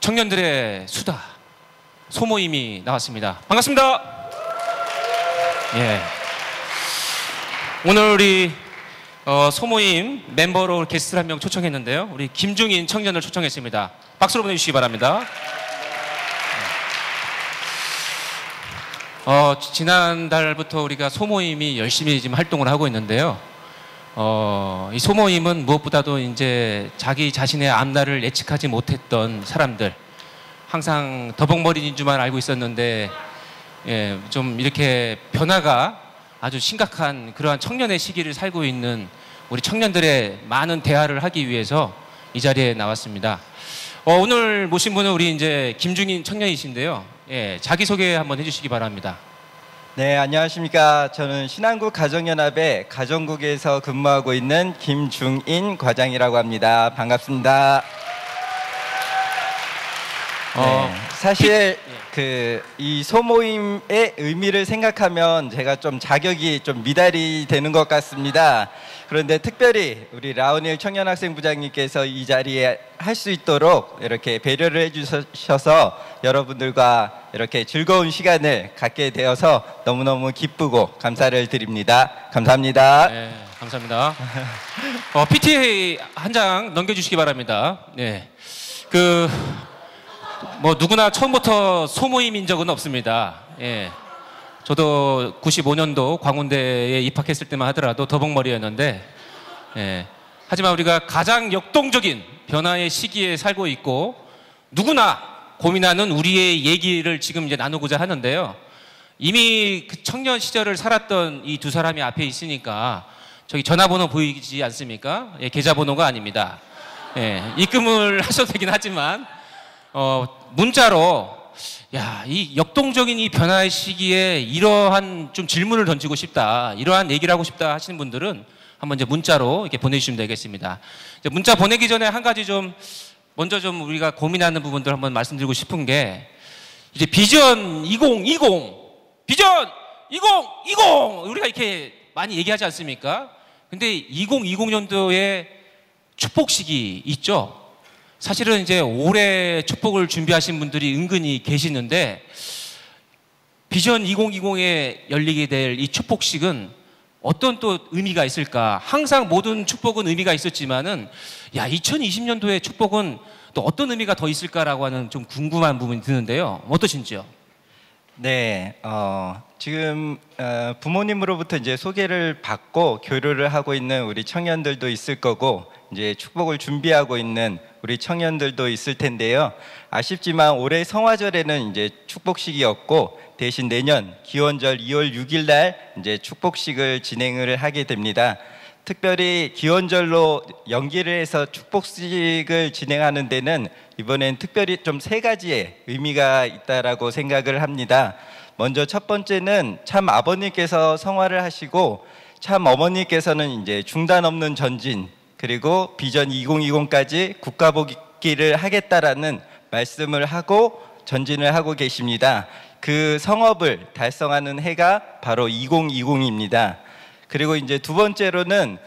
청년들의 수다 소모임이 나왔습니다. 반갑습니다. 예. 오늘 우리 소모임 멤버로 게스트를 한 명 초청했는데요. 우리 김중인 청년을 초청했습니다. 박수로 보내주시기 바랍니다. 지난달부터 우리가 소모임이 열심히 지금 활동을 하고 있는데요. 이 소모임은 무엇보다도 이제 자기 자신의 앞날을 예측하지 못했던 사람들, 항상 더벅머리인 줄만 알고 있었는데, 예, 좀 이렇게 변화가 아주 심각한 그러한 청년의 시기를 살고 있는 우리 청년들의 많은 대화를 하기 위해서 이 자리에 나왔습니다. 오늘 모신 분은 우리 이제 김중인 청년이신데요. 예, 자기소개 한번 해주시기 바랍니다. 네, 안녕하십니까. 저는 신한국 가정연합의 가정국에서 근무하고 있는 김중인 과장이라고 합니다. 반갑습니다. 네, 사실 이 소모임의 의미를 생각하면 제가 좀 자격이 좀 미달이 되는 것 같습니다. 그런데 특별히 우리 라온일 청년학생부장님께서 이 자리에 할 수 있도록 이렇게 배려를 해주셔서 여러분들과 이렇게 즐거운 시간을 갖게 되어서 너무너무 기쁘고 감사를 드립니다. 감사합니다. 네, 감사합니다. PTA 한 장 넘겨주시기 바랍니다. 네, 누구나 처음부터 소모임인 적은 없습니다. 예. 저도 95년도 광운대에 입학했을 때만 하더라도 더벅머리였는데, 예. 하지만 우리가 가장 역동적인 변화의 시기에 살고 있고 누구나 고민하는 우리의 얘기를 지금 이제 나누고자 하는데요. 이미 그 청년 시절을 살았던 이 두 사람이 앞에 있으니까 저기 전화번호 보이지 않습니까? 예, 계좌번호가 아닙니다. 예, 입금을 하셔도 되긴 하지만 문자로 이 역동적인 이 변화의 시기에 이러한 좀 질문을 던지고 싶다, 이러한 얘기를 하고 싶다 하시는 분들은 한번 이제 문자로 이렇게 보내주시면 되겠습니다. 이제 문자 보내기 전에 한 가지 먼저 우리가 고민하는 부분들 한번 말씀드리고 싶은 게, 이제 비전 2020, 비전 2020 우리가 이렇게 많이 얘기하지 않습니까? 근데 2020년도에 축복식이 있죠. 사실은 이제 올해 축복을 준비하신 분들이 은근히 계시는데, 비전 2020에 열리게 될 이 축복식은 어떤 또 의미가 있을까? 항상 모든 축복은 의미가 있었지만은 2020년도의 축복은 또 어떤 의미가 더 있을까라고 하는 좀 궁금한 부분이 드는데요. 어떠신지요? 네, 지금 부모님으로부터 이제 소개를 받고 교류를 하고 있는 우리 청년들도 있을 거고, 이제 축복을 준비하고 있는 우리 청년들도 있을 텐데요. 아쉽지만 올해 성화절에는 이제 축복식이 없고, 대신 내년 기원절 2월 6일 날 이제 축복식을 진행을 하게 됩니다. 특별히 기원절로 연기를 해서 축복식을 진행하는 데는 이번엔 특별히 좀 세 가지의 의미가 있다라고 생각을 합니다. 먼저 첫 번째는 참 아버님께서 성화를 하시고 참 어머니께서는 이제 중단 없는 전진, 그리고 비전 2020까지 국가복귀를 하겠다라는 말씀을 하고 전진을 하고 계십니다. 그 성업을 달성하는 해가 바로 2020입니다. 그리고 이제 두 번째로는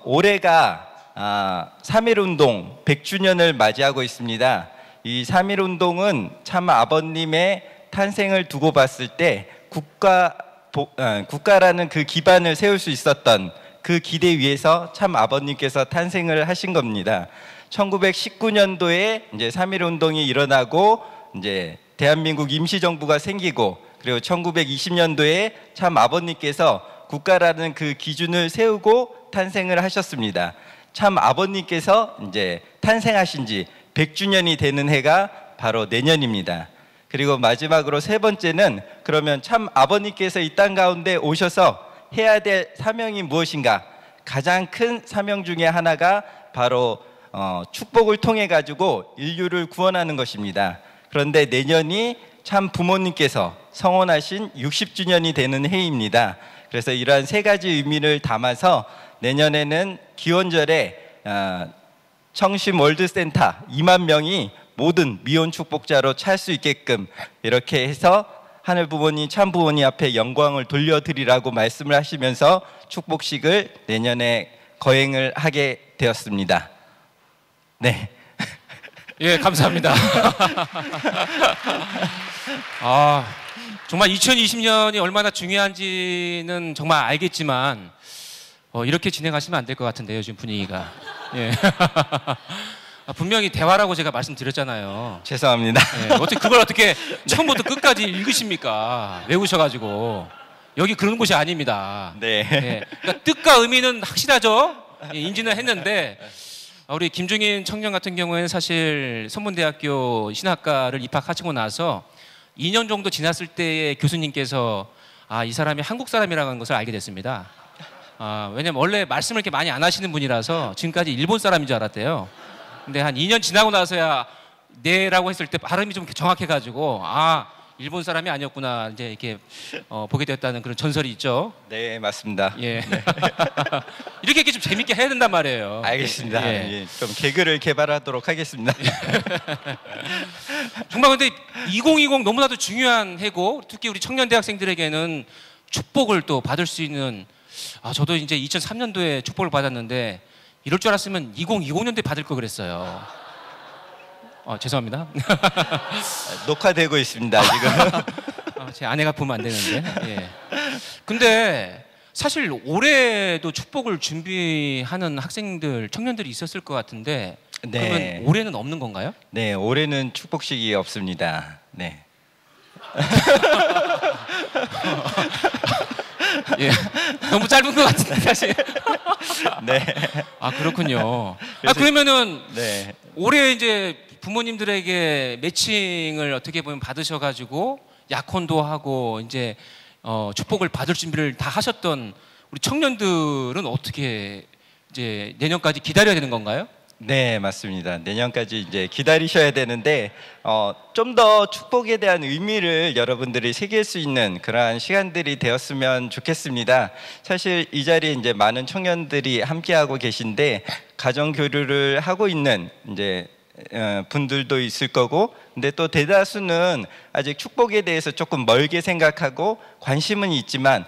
올해가 3.1운동 100주년을 맞이하고 있습니다. 이 3.1운동은 참 아버님의 탄생을 두고 봤을 때 국가라는 그 기반을 세울 수 있었던 그 기대 위에서 참 아버님께서 탄생을 하신 겁니다. 1919년도에 이제 3.1운동이 일어나고 이제 대한민국 임시정부가 생기고, 그리고 1920년도에 참 아버님께서 국가라는 그 기준을 세우고 탄생을 하셨습니다. 참 아버님께서 이제 탄생하신 지 100주년이 되는 해가 바로 내년입니다. 그리고 마지막으로 세 번째는, 그러면 참 아버님께서 이 땅 가운데 오셔서 해야 될 사명이 무엇인가? 가장 큰 사명 중에 하나가 바로 축복을 통해 가지고 인류를 구원하는 것입니다. 그런데 내년이 참 부모님께서 성원하신 60주년이 되는 해입니다. 그래서 이러한 세 가지 의미를 담아서 내년에는 기원절에 청심 월드센터 2만 명이 모든 미혼 축복자로 찰 수 있게끔 이렇게 해서 하늘 부모님, 참 부모님 앞에 영광을 돌려드리라고 말씀을 하시면서 축복식을 내년에 거행을 하게 되었습니다. 네. 예, 감사합니다. 아, 정말 2020년이 얼마나 중요한지는 정말 알겠지만 이렇게 진행하시면 안 될 것 같은데요, 지금 분위기가. 예. 분명히 대화라고 제가 말씀드렸잖아요. 죄송합니다. 예, 그걸 어떻게 처음부터 끝까지 읽으십니까? 외우셔가지고. 여기 그런 곳이 아닙니다. 네. 예, 그러니까 뜻과 의미는 확실하죠? 예, 인지는 했는데 우리 김중인 청년 같은 경우에는 사실 선문대학교 신학과를 입학하시고 나서 2년 정도 지났을 때에 교수님께서 이 사람이 한국 사람이라는 것을 알게 됐습니다. 왜냐면 원래 말씀을 이렇게 많이 안 하시는 분이라서 지금까지 일본 사람인 줄 알았대요. 근데 한 2년 지나고 나서야 네라고 했을 때 발음이 좀 정확해가지고 일본 사람이 아니었구나 이제 이렇게 보게 됐다는 그런 전설이 있죠. 네, 맞습니다. 예. 네. 이렇게 좀 재밌게 해야 된단 말이에요. 알겠습니다. 예. 예, 좀 개그를 개발하도록 하겠습니다. 정말 근데 2020 너무나도 중요한 해고 특히 우리 청년 대학생들에게는 축복을 또 받을 수 있는 저도 이제 2003년도에 축복을 받았는데 이럴 줄 알았으면 2020년도에 받을 거 그랬어요. 죄송합니다. 녹화되고 있습니다, 지금. 제 아내가 보면 안 되는데. 예. 근데 사실 올해도 축복을 준비하는 학생들, 청년들이 있었을 것 같은데 네. 그러면 올해는 없는 건가요? 네, 올해는 축복식이 없습니다. 네. 예. 너무 짧은 것 같은데 사실. 네. 그렇군요. 그러면은 네. 올해 이제 부모님들에게 매칭을 어떻게 보면 받으셔가지고 약혼도 하고 이제 축복을 받을 준비를 다 하셨던 우리 청년들은 어떻게 이제 내년까지 기다려야 되는 건가요? 네, 맞습니다. 내년까지 이제 기다리셔야 되는데 좀 더 축복에 대한 의미를 여러분들이 새길 수 있는 그러한 시간들이 되었으면 좋겠습니다. 사실 이 자리에 이제 많은 청년들이 함께하고 계신데 가정 교류를 하고 있는 이제 분들도 있을 거고, 근데 또 대다수는 아직 축복에 대해서 조금 멀게 생각하고 관심은 있지만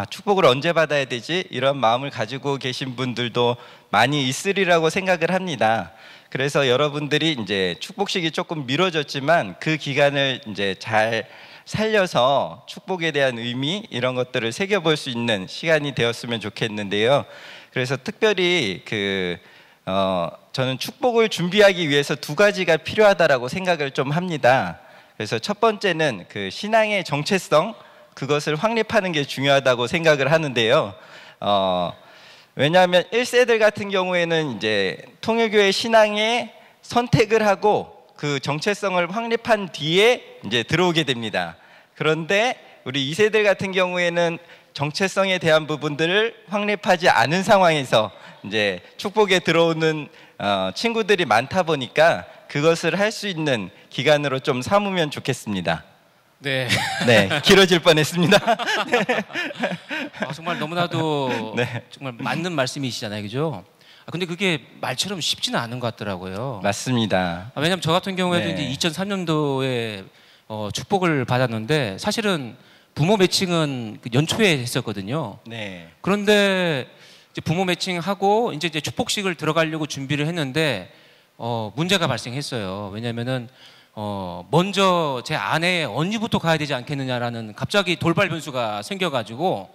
축복을 언제 받아야 되지? 이런 마음을 가지고 계신 분들도 많이 있으리라고 생각을 합니다. 그래서 여러분들이 이제 축복식이 조금 미뤄졌지만 그 기간을 이제 잘 살려서 축복에 대한 의미 이런 것들을 새겨볼 수 있는 시간이 되었으면 좋겠는데요. 그래서 특별히 저는 축복을 준비하기 위해서 두 가지가 필요하다라고 생각을 좀 합니다. 그래서 첫 번째는 그 신앙의 정체성, 그것을 확립하는 게 중요하다고 생각을 하는데요. 왜냐하면 1세들 같은 경우에는 이제 통일교회 신앙에 선택을 하고 그 정체성을 확립한 뒤에 이제 들어오게 됩니다. 그런데 우리 2세들 같은 경우에는 정체성에 대한 부분들을 확립하지 않은 상황에서 이제 축복에 들어오는 친구들이 많다 보니까 그것을 할 수 있는 기간으로 좀 삼으면 좋겠습니다. 네. 네, 길어질 뻔했습니다. 네. 정말 너무나도 네. 정말 맞는 말씀이시잖아요, 그죠? 근데 그게 말처럼 쉽지는 않은 것 같더라고요. 맞습니다. 왜냐하면 저 같은 경우에도 네. 이제 2003년도에 축복을 받았는데 사실은 부모 매칭은 연초에 했었거든요. 네. 그런데 이제 부모 매칭하고 이제 축복식을 들어가려고 준비를 했는데 문제가 발생했어요. 왜냐하면은 먼저 제 아내의 언니부터 가야 되지 않겠느냐라는 갑자기 돌발 변수가 생겨가지고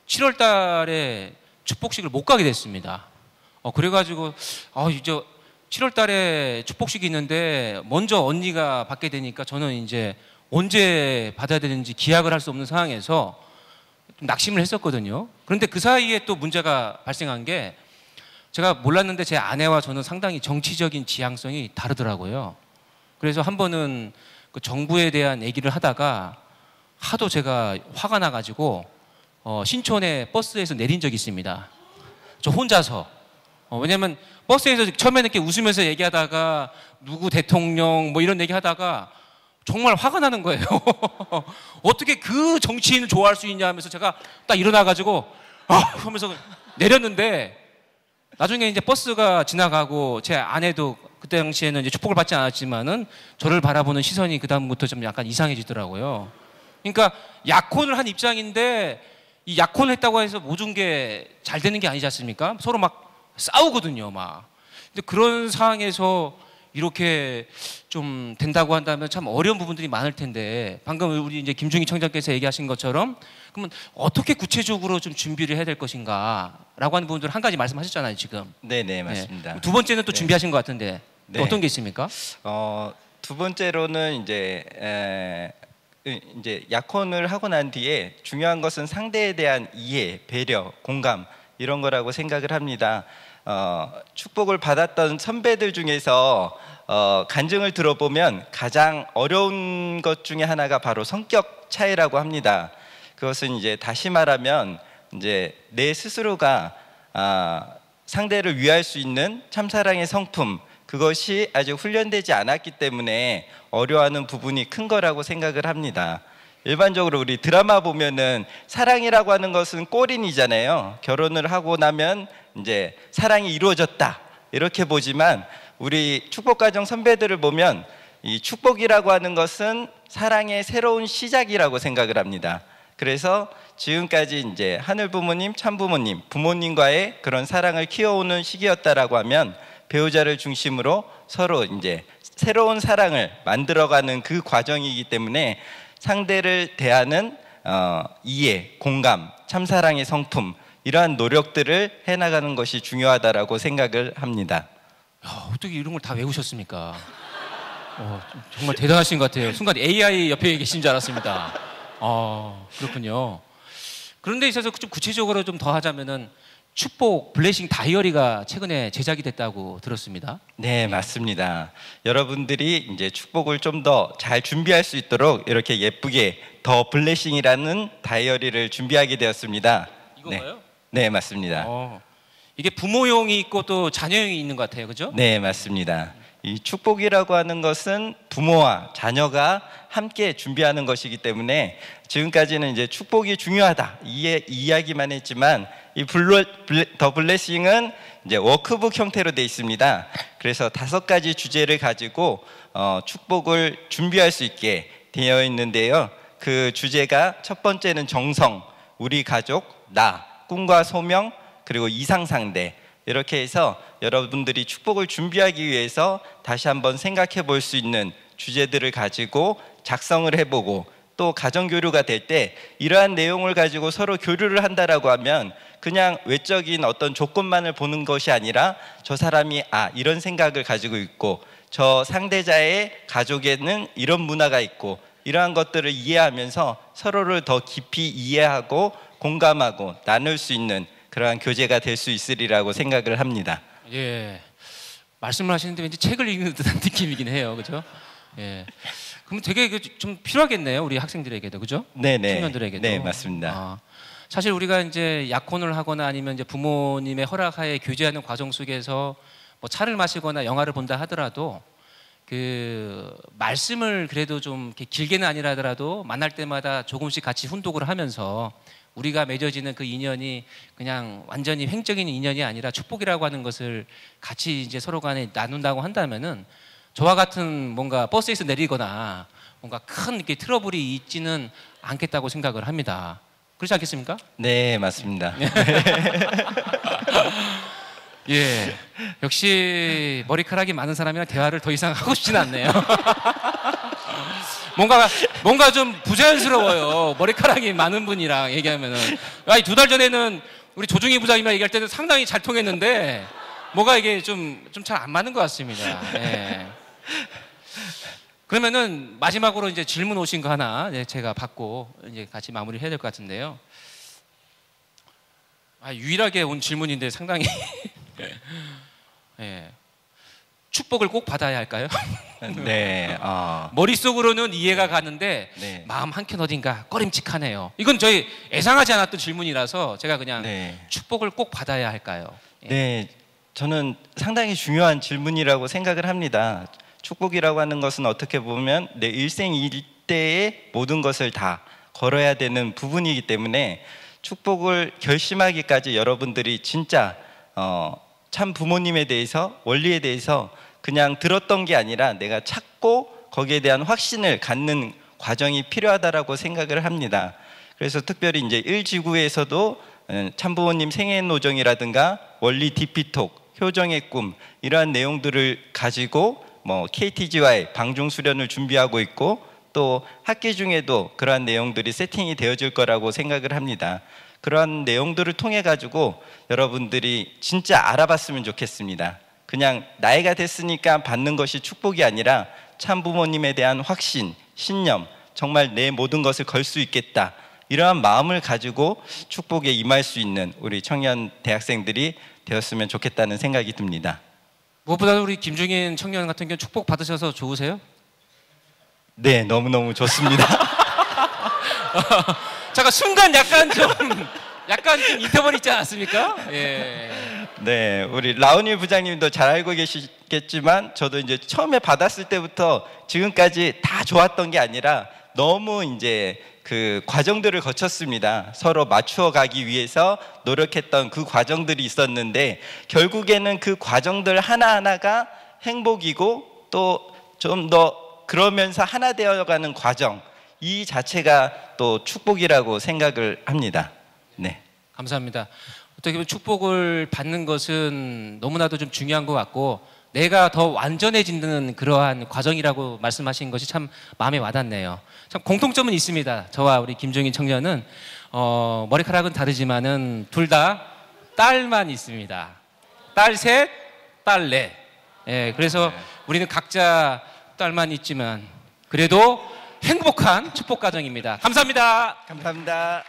7월 달에 축복식을 못 가게 됐습니다. 그래가지고 이제 7월 달에 축복식이 있는데 먼저 언니가 받게 되니까 저는 이제 언제 받아야 되는지 기약을 할 수 없는 상황에서 좀 낙심을 했었거든요. 그런데 그 사이에 또 문제가 발생한 게 제가 몰랐는데 제 아내와 저는 상당히 정치적인 지향성이 다르더라고요. 그래서 한 번은 그 정부에 대한 얘기를 하다가 하도 제가 화가 나가지고 신촌에 버스에서 내린 적이 있습니다. 저 혼자서. 왜냐면 버스에서 처음에는 이렇게 웃으면서 얘기하다가 누구 대통령 뭐 이런 얘기하다가 정말 화가 나는 거예요. 어떻게 그 정치인을 좋아할 수 있냐 하면서 제가 딱 일어나가지고 하면서 내렸는데 나중에 이제 버스가 지나가고 제 아내도 그때 당시에는 이제 축복을 받지 않았지만은 저를 바라보는 시선이 그 다음부터 좀 약간 이상해지더라고요. 그러니까 약혼을 한 입장인데 이 약혼을 했다고 해서 모든 게 잘 되는 게 아니지 않습니까? 서로 막 싸우거든요, 막. 근데 그런 상황에서 이렇게 좀 된다고 한다면 참 어려운 부분들이 많을 텐데 방금 우리 이제 김중희 청장께서 얘기하신 것처럼 그러면 어떻게 구체적으로 좀 준비를 해야 될 것인가라고 하는 부분들 한 가지 말씀하셨잖아요 지금. 네네 맞습니다. 두 번째는 또 네. 준비하신 것 같은데 또 네. 어떤 게 있습니까? 두 번째로는 이제 약혼을 하고 난 뒤에 중요한 것은 상대에 대한 이해, 배려, 공감 이런 거라고 생각을 합니다. 축복을 받았던 선배들 중에서 간증을 들어보면 가장 어려운 것 중에 하나가 바로 성격 차이라고 합니다. 그것은 이제 다시 말하면 이제 내 스스로가 상대를 위할 수 있는 참사랑의 성품, 그것이 아직 훈련되지 않았기 때문에 어려워하는 부분이 큰 거라고 생각을 합니다. 일반적으로 우리 드라마 보면은 사랑이라고 하는 것은 골인이잖아요. 결혼을 하고 나면 이제 사랑이 이루어졌다 이렇게 보지만 우리 축복가정 선배들을 보면 이 축복이라고 하는 것은 사랑의 새로운 시작이라고 생각을 합니다. 그래서 지금까지 이제 하늘 부모님, 참 부모님, 부모님과의 그런 사랑을 키워오는 시기였다라고 하면 배우자를 중심으로 서로 이제 새로운 사랑을 만들어가는 그 과정이기 때문에 상대를 대하는 이해, 공감, 참사랑의 성품 이러한 노력들을 해나가는 것이 중요하다라고 생각을 합니다. 야, 어떻게 이런 걸 다 외우셨습니까? 정말 대단하신 것 같아요. 순간 AI 옆에 계신 줄 알았습니다. 그렇군요. 그런 데 있어서 좀 구체적으로 좀 더 하자면은 축복 블레싱 다이어리가 최근에 제작이 됐다고 들었습니다. 네, 맞습니다. 여러분들이 이제 축복을 좀 더 잘 준비할 수 있도록 이렇게 예쁘게 더 블레싱이라는 다이어리를 준비하게 되었습니다. 이건가요? 네, 맞습니다. 이게 부모용이 있고 또 자녀용이 있는 것 같아요, 그죠? 네, 맞습니다. 이 축복이라고 하는 것은 부모와 자녀가 함께 준비하는 것이기 때문에 지금까지는 이제 축복이 중요하다 이 이야기만 했지만 이 더 블레싱은 이제 워크북 형태로 되어 있습니다. 그래서 5가지 주제를 가지고 축복을 준비할 수 있게 되어 있는데요. 그 주제가 첫 번째는 정성, 우리 가족, 나, 꿈과 소명, 그리고 이상상대 이렇게 해서 여러분들이 축복을 준비하기 위해서 다시 한번 생각해 볼 수 있는 주제들을 가지고 작성을 해보고 또 가정교류가 될 때 이러한 내용을 가지고 서로 교류를 한다라고 하면 그냥 외적인 어떤 조건만을 보는 것이 아니라 저 사람이 이런 생각을 가지고 있고 저 상대자의 가족에는 이런 문화가 있고 이러한 것들을 이해하면서 서로를 더 깊이 이해하고 공감하고 나눌 수 있는 그러한 교제가 될 수 있으리라고 생각을 합니다. 예, 말씀을 하시는데 왠지 책을 읽는 듯한 느낌이긴 해요, 그죠? 예, 그럼 되게 좀 필요하겠네요, 우리 학생들에게도, 그죠? 네네. 청년들에게도. 네, 맞습니다. 사실 우리가 이제 약혼을 하거나 아니면 이제 부모님의 허락하에 교제하는 과정 속에서 뭐 차를 마시거나 영화를 본다 하더라도 그 말씀을 그래도 좀 이렇게 길게는 아니라 하더라도 만날 때마다 조금씩 같이 훈독을 하면서 우리가 맺어지는 그 인연이 그냥 완전히 횡적인 인연이 아니라 축복이라고 하는 것을 같이 이제 서로 간에 나눈다고 한다면은 저와 같은 뭔가 버스에서 내리거나 뭔가 큰 이렇게 트러블이 있지는 않겠다고 생각을 합니다. 그렇지 않겠습니까? 네, 맞습니다. 예, 역시 머리카락이 많은 사람이랑 대화를 더 이상 하고 싶진 않네요. 뭔가 좀 부자연스러워요. 머리카락이 많은 분이랑 얘기하면은. 2달 전에는 우리 조중희 부장님이랑 얘기할 때는 상당히 잘 통했는데 뭐가 이게 좀 잘 안 맞는 것 같습니다. 예. 그러면은 마지막으로 이제 질문 오신 거 하나 제가 받고 이제 같이 마무리해야 될 것 같은데요. 유일하게 온 질문인데 상당히 예. 축복을 꼭 받아야 할까요? 네. 머릿속으로는 이해가 가는데 네. 마음 한켠 어딘가 꺼림칙하네요. 이건 저희 예상하지 않았던 질문이라서 제가 그냥 축복을 꼭 받아야 할까요? 예. 네, 저는 상당히 중요한 질문이라고 생각을 합니다. 축복이라고 하는 것은 어떻게 보면 내 일생 일대의 모든 것을 다 걸어야 되는 부분이기 때문에 축복을 결심하기까지 여러분들이 진짜 참 부모님에 대해서 원리에 대해서 그냥 들었던 게 아니라 내가 찾고 거기에 대한 확신을 갖는 과정이 필요하다라고 생각을 합니다. 그래서 특별히 이제 1지구에서도 참부모님 생애노정이라든가 원리 DP톡, 효정의 꿈 이러한 내용들을 가지고 뭐 KTGY 방중 수련을 준비하고 있고 또 학기 중에도 그러한 내용들이 세팅이 되어질 거라고 생각을 합니다. 그런 내용들을 통해 가지고 여러분들이 진짜 알아봤으면 좋겠습니다. 그냥 나이가 됐으니까 받는 것이 축복이 아니라 참 부모님에 대한 확신, 신념, 정말 내 모든 것을 걸 수 있겠다, 이러한 마음을 가지고 축복에 임할 수 있는 우리 청년 대학생들이 되었으면 좋겠다는 생각이 듭니다. 무엇보다 우리 김중인 청년 같은 경우 축복 받으셔서 좋으세요? 네, 너무너무 좋습니다. 잠깐 순간 약간 좀 인터벌 있지 않았습니까? 예. 네, 우리 라운일 부장님도 잘 알고 계시겠지만 저도 이제 처음에 받았을 때부터 지금까지 다 좋았던 게 아니라 너무 이제 그 과정들을 거쳤습니다. 서로 맞추어 가기 위해서 노력했던 그 과정들이 있었는데 결국에는 그 과정들 하나하나가 행복이고 또 좀 더 그러면서 하나 되어가는 과정, 이 자체가 또 축복이라고 생각을 합니다. 네. 감사합니다. 어떻게 보면 축복을 받는 것은 너무나도 좀 중요한 것 같고 내가 더 완전해지는 그러한 과정이라고 말씀하신 것이 참 마음에 와닿네요. 참 공통점은 있습니다. 저와 우리 김종인 청년은 머리카락은 다르지만은 둘 다 딸만 있습니다. 딸 셋, 딸 넷. 예, 그래서 우리는 각자 딸만 있지만 그래도 행복한 축복 가정입니다. 감사합니다. 감사합니다.